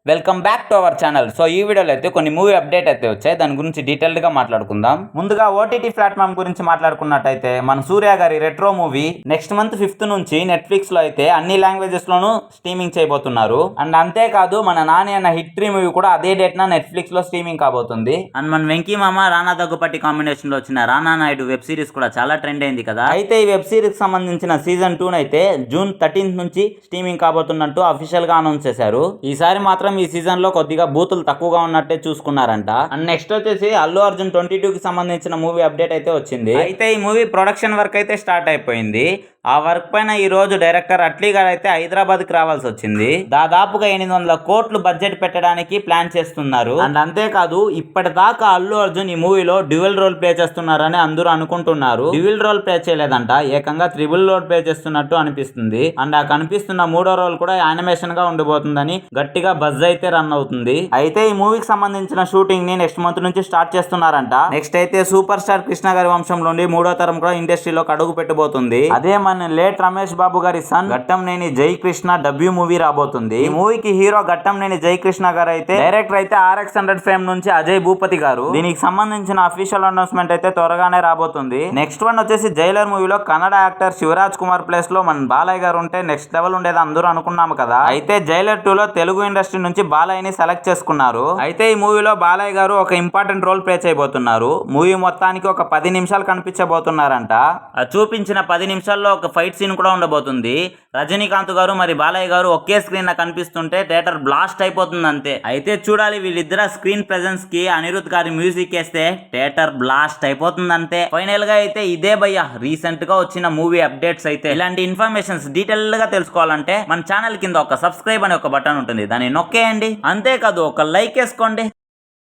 Welcome back to our channel. So ఈ వీడియోలో అయితే కొన్ని మూవీ అప్డేట్ అయితే వచ్చాయి, దాని గురించి డీటెయిల్డ్ గా మాట్లాడుకుందాం. ముందుగా ఓటీటీ ప్లాట్ఫామ్ గురించి మాట్లాడుకున్నట్టయితే మన సూర్య గారి retro movie next month 5th నుంచి నెట్ఫ్లిక్స్ లో అయితే అన్ని లాంగ్వేజెస్ లోనూ స్ట్రీమింగ్ చేయబోతున్నారు. అండ్ అంతేకాదు మన నాని అన్న హిస్టరీ మూవీ కూడా అదే డేట్ నా నెట్ఫ్లిక్స్ లో స్ట్రీమింగ్ కాబోతుంది. అండ్ మన వెంకీ మామ రానా దగ్గుపాటి కాంబినేషన్ లో వచ్చిన రానా నాయుడు వెబ్ సిరీస్ కూడా చాలా ట్రెండ్ అయింది కదా. అయితే ఈ వెబ్ సిరీస్ సంబంధించిన సీజన్ 2 అయితే జూన్ 13th నుంచి స్ట్రీమింగ్ కాబోతున్నట్టు అఫీషియల్ గా అనౌన్స్ చేశారు. ఈసారి మాత్రం ఈ సీజన్ లో కొద్దిగా బూతులు తక్కువగా ఉన్నట్టే చూసుకున్నారంట. అండ్ నెక్స్ట్ వచ్చేసి అల్లు అర్జున్ 22 కి సంబంధించిన మూవీ అప్డేట్ అయితే వచ్చింది. అయితే ఈ మూవీ ప్రొడక్షన్ వర్క్ అయితే స్టార్ట్ అయిపోయింది. ఆ వర్క్ పైన ఈ రోజు డైరెక్టర్ అట్లీ గారు అయితే హైదరాబాద్ కి రావాల్సి వచ్చింది. దాదాపుగా 800 కోట్లు బడ్జెట్ పెట్టడానికి ప్లాన్ చేస్తున్నారు. అండ్ అంతేకాదు ఇప్పటిదాకా అల్లు అర్జున్ ఈ మూవీలో డ్యూయల్ రోల్ ప్లే చేస్తున్నారని అందరూ అనుకుంటున్నారు. డ్యూయల్ రోల్ ప్లే చేయలేదంట, ఏకంగా త్రిబుల్ రోల్ ప్లే చేస్తున్నట్టు అనిపిస్తుంది. అండ్ ఆ కనిపిస్తున్న మూడో రోల్ కూడా యానిమేషన్ గా ఉండిపోతుందని గట్టిగా బజ్ అయితే రన్ అవుతుంది. అయితే ఈ మూవీకి సంబంధించిన షూటింగ్ ని నెక్స్ట్ మంత్ నుంచి స్టార్ట్ చేస్తున్నారంట. నెక్స్ట్ అయితే సూపర్ స్టార్ కృష్ణ గారి వంశం నుండి మూడో తరం కూడా ఇండస్ట్రీలో అడుగు పెట్టబోతుంది. అదే మన లేట్ రమేష్ బాబు గారి సన్ ఘట్టంనేని జై కృష్ణ డబ్యూ మూవీ రాబోతుంది. ఈ మూవీకి హీరో ఘట్టంనేని జై కృష్ణ గారు అయితే, డైరెక్టర్ అయితే RX100 ఫేమ్ నుంచి అజయ్ భూపతి గారు. దీనికి సంబంధించిన అఫీషియల్ అనౌన్స్మెంట్ అయితే త్వరగానే రాబోతుంది. నెక్స్ట్ వన్ వచ్చేసి జైలర్ మూవీలో కన్నడ యాక్టర్ శివరాజ్ కుమార్ ప్లేస్ లో మన బాలయ్య గారు ఉంటే నెక్స్ట్ లెవెల్ ఉండేది అందరూ అనుకున్నాము కదా. అయితే జైలర్ 2 లో తెలుగు ఇండస్ట్రీ నుంచి బాలయ్యని సెలెక్ట్ చేసుకున్నారు. అయితే ఈ మూవీలో బాలయ్య గారు ఒక ఇంపార్టెంట్ రోల్ ప్లే చేయబోతున్నారు. మూవీ మొత్తానికి ఒక 10 నిమిషాలు కనిపించబోతున్నారంట. చూపించిన 10 నిమిషాల్లో ఒక ఫైట్ సీన్ కూడా ఉండబోతుంది. రజనీకాంత్ గారు మరి బాలయ్య గారు ఒకే స్క్రీన్ కనిపిస్తుంటే థియేటర్ బ్లాస్ట్ అయిపోతుంది అంతే. అయితే చూడాలి వీళ్ళిద్దరు స్క్రీన్ ప్రెజెన్స్ కి అనిరుద్ గారి మ్యూజిక్ వేస్తే థియేటర్ బ్లాస్ట్ అయిపోతుంది అంతే. ఫైనల్ గా అయితే ఇదే భయ్య రీసెంట్ గా వచ్చిన మూవీ అప్డేట్స్. అయితే ఇలాంటి ఇన్ఫర్మేషన్స్ డీటెయిల్ గా తెలుసుకోవాలంటే మన ఛానల్ కింద ఒక సబ్స్క్రైబ్ అనే ఒక బటన్ ఉంటుంది, దాన్ని నొక్కేయండి. అంతేకాదు ఒక లైక్ వేసుకోండి.